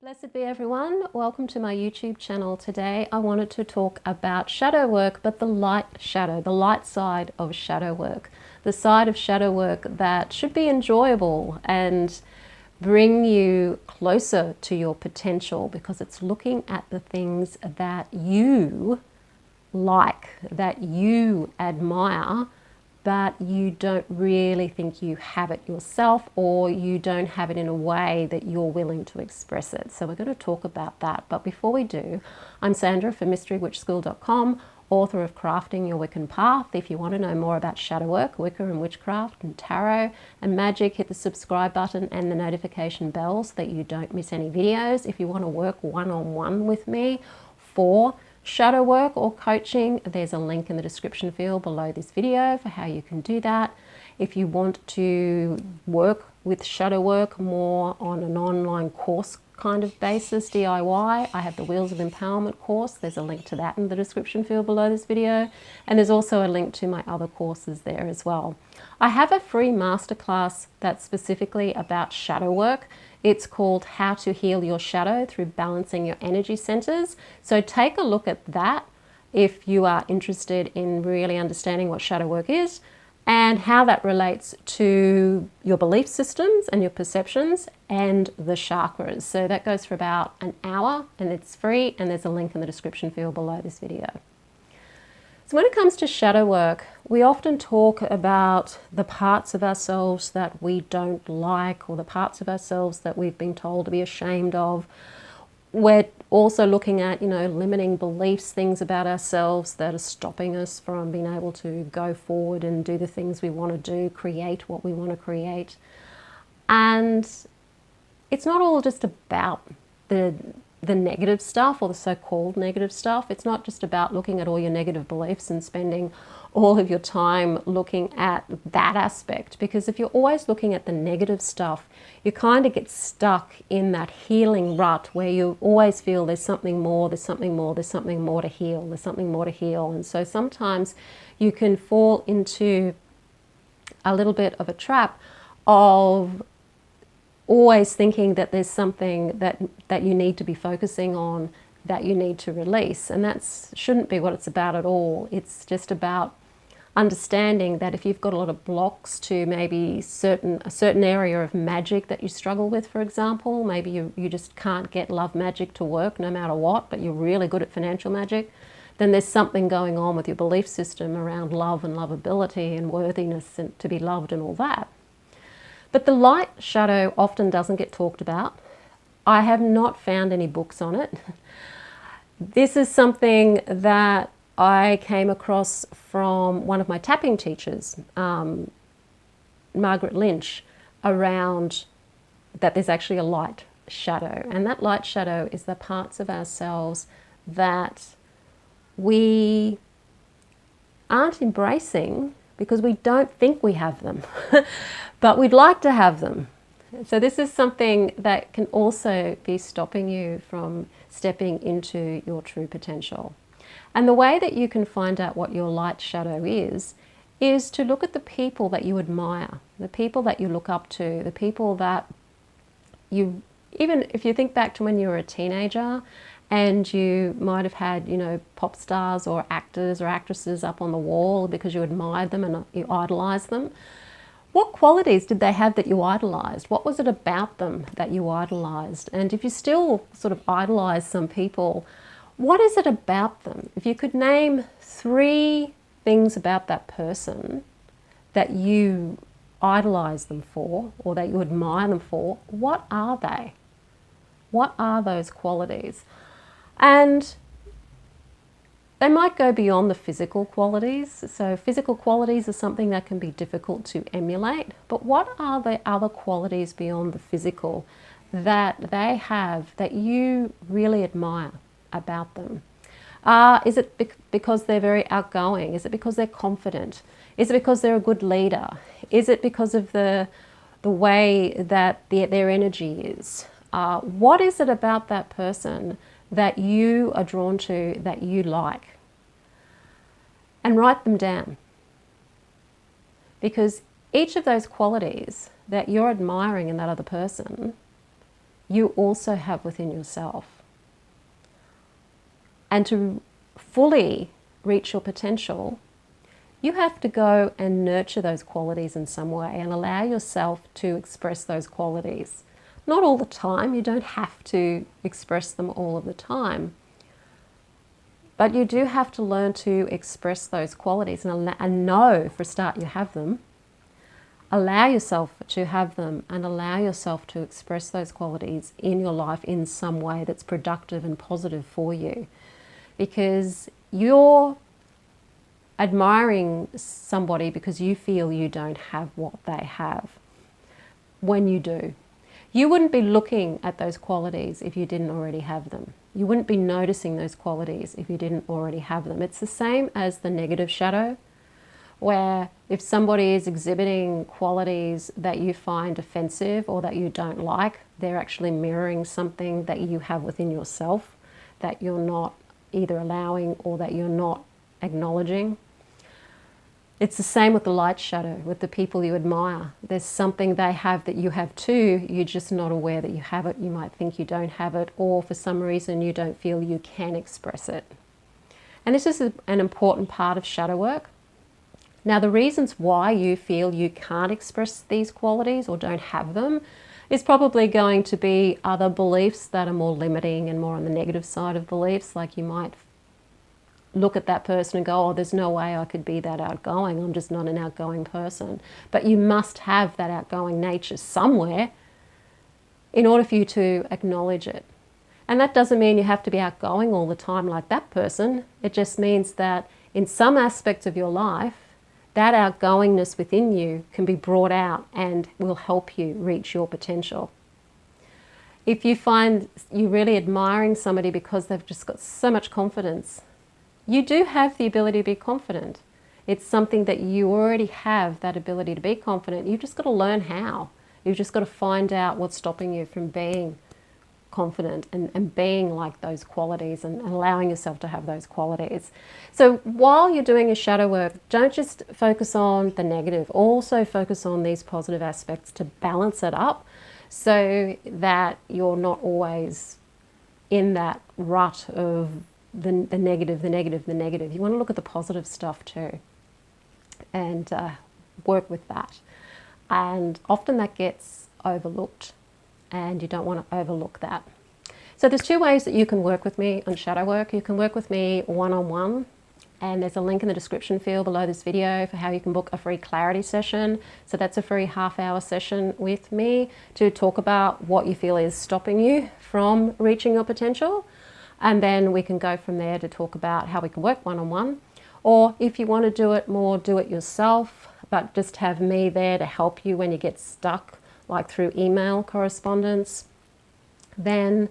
Blessed be everyone. Welcome to my YouTube channel. Today I wanted to talk about shadow work, but the light shadow, the light side of shadow work, the side of shadow work that should be enjoyable and bring you closer to your potential, because it's looking at the things that you like, that you admire, but you don't really think you have it yourself, or you don't have it in a way that you're willing to express it. So we're going to talk about that. But before we do, I'm Sandra from MysteryWitchSchool.com, author of Crafting Your Wiccan Path. If you want to know more about shadow work, Wicca and witchcraft and tarot and magic, hit the subscribe button and the notification bell so that you don't miss any videos. If you want to work one-on-one with me for shadow work or coaching, there's a link in the description field below this video for how you can do that. If you want to work with shadow work more on an online course kind of basis, DIY, I have the Wheels of Empowerment course. There's a link to that in the description field below this video, and there's also a link to my other courses there as well. I have a free masterclass that's specifically about shadow work. It's called How to Heal Your Shadow Through Balancing Your Energy Centers. So take a look at that if you are interested in really understanding what shadow work is and how that relates to your belief systems and your perceptions and the chakras. So that goes for about an hour and it's free, and there's a link in the description field below this video. So when it comes to shadow work, we often talk about the parts of ourselves that we don't like, or the parts of ourselves that we've been told to be ashamed of. We're also looking at, limiting beliefs, things about ourselves that are stopping us from being able to go forward and do the things we want to do, create what we want to create. And it's not all just about the negative stuff, or the so-called negative stuff. It's not just about looking at all your negative beliefs and spending all of your time looking at that aspect, because if you're always looking at the negative stuff, you kind of get stuck in that healing rut where you always feel there's something more, there's something more, there's something more to heal, there's something more to heal. And so sometimes you can fall into a little bit of a trap of always thinking that there's something that you need to be focusing on, that you need to release. And that shouldn't be what it's about at all. It's just about understanding that if you've got a lot of blocks to maybe a certain area of magic that you struggle with, for example, maybe you just can't get love magic to work no matter what, but you're really good at financial magic, then there's something going on with your belief system around love and lovability and worthiness and to be loved and all that. But the light shadow often doesn't get talked about. I have not found any books on it. This is something that I came across from one of my tapping teachers, Margaret Lynch, around that there's actually a light shadow. And that light shadow is the parts of ourselves that we aren't embracing because we don't think we have them, but we'd like to have them. So this is something that can also be stopping you from stepping into your true potential. And the way that you can find out what your light shadow is to look at the people that you admire, the people that you look up to, the people that you, even if you think back to when you were a teenager and you might have had, pop stars or actors or actresses up on the wall because you admired them and you idolized them. What qualities did they have that you idolized? What was it about them that you idolized? And if you still sort of idolize some people, what is it about them? If you could name 3 things about that person that you idolize them for, or that you admire them for, what are they? What are those qualities? And they might go beyond the physical qualities. So physical qualities are something that can be difficult to emulate, but what are the other qualities beyond the physical that they have that you really admire about them? Is it because they're very outgoing? Is it because they're confident? Is it because they're a good leader? Is it because of the way that their energy is? What is it about that person that you are drawn to, that you like? And write them down. Because each of those qualities that you're admiring in that other person you also have within yourself. And to fully reach your potential, you have to go and nurture those qualities in some way and allow yourself to express those qualities. Not all the time, you don't have to express them all of the time. But you do have to learn to express those qualities and know, for a start, you have them. Allow yourself to have them and allow yourself to express those qualities in your life in some way that's productive and positive for you. Because you're admiring somebody because you feel you don't have what they have when you do. You wouldn't be looking at those qualities if you didn't already have them. You wouldn't be noticing those qualities if you didn't already have them. It's the same as the negative shadow, where if somebody is exhibiting qualities that you find offensive or that you don't like, they're actually mirroring something that you have within yourself that you're not either allowing or that you're not acknowledging. It's the same with the light shadow, with the people you admire. There's something they have that you have too, you're just not aware that you have it. You might think you don't have it, or for some reason you don't feel you can express it. And this is an important part of shadow work. Now, the reasons why you feel you can't express these qualities or don't have them is probably going to be other beliefs that are more limiting and more on the negative side of beliefs. Like you might look at that person and go, oh, there's no way I could be that outgoing. I'm just not an outgoing person. But you must have that outgoing nature somewhere in order for you to acknowledge it. And that doesn't mean you have to be outgoing all the time like that person. It just means that in some aspects of your life, that outgoingness within you can be brought out and will help you reach your potential. If you find you really admiring somebody because they've just got so much confidence, you do have the ability to be confident. It's something that you already have, that ability to be confident. You've just got to learn how. You've just got to find out what's stopping you from being confident and being like those qualities and allowing yourself to have those qualities. So while you're doing your shadow work, don't just focus on the negative. Also focus on these positive aspects to balance it up so that you're not always in that rut of the negative. You want to look at the positive stuff too and work with that. And often that gets overlooked and you don't want to overlook that. So there's two ways that you can work with me on shadow work. You can work with me one-on-one, and there's a link in the description field below this video for how you can book a free clarity session. So that's a free half-hour session with me to talk about what you feel is stopping you from reaching your potential. And then we can go from there to talk about how we can work one-on-one. Or if you want to do it more, do it yourself, but just have me there to help you when you get stuck, like through email correspondence. Then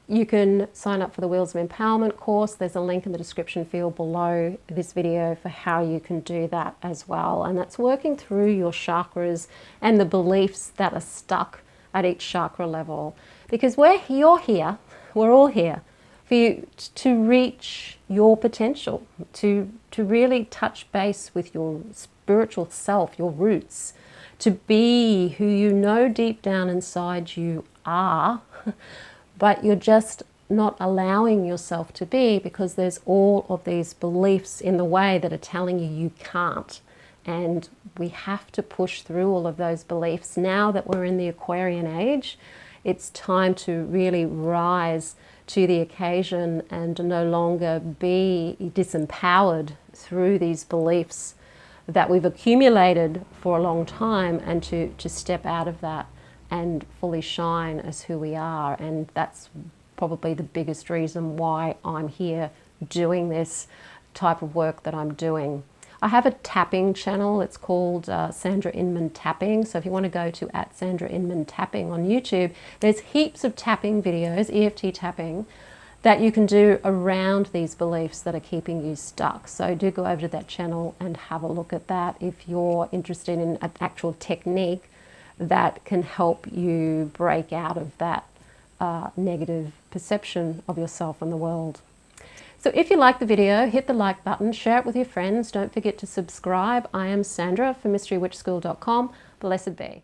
you can sign up for the Wheels of Empowerment course. There's a link in the description field below this video for how you can do that as well. And that's working through your chakras and the beliefs that are stuck at each chakra level. Because we're all here for you to reach your potential, to really touch base with your spiritual self, your roots, to be who you know deep down inside you are, but you're just not allowing yourself to be because there's all of these beliefs in the way that are telling you you can't. And we have to push through all of those beliefs. Now that we're in the Aquarian age, it's time to really rise to the occasion and no longer be disempowered through these beliefs that we've accumulated for a long time, and to step out of that and fully shine as who we are. And that's probably the biggest reason why I'm here doing this type of work that I'm doing. I have a tapping channel. It's called Sandra Inman Tapping. So if you want to go to @Sandra Inman Tapping on YouTube, there's heaps of tapping videos, EFT tapping, that you can do around these beliefs that are keeping you stuck. So do go over to that channel and have a look at that if you're interested in an actual technique that can help you break out of that negative perception of yourself and the world. So if you like the video, hit the like button, share it with your friends. Don't forget to subscribe. I am Sandra from mysterywitchschool.com. Blessed be.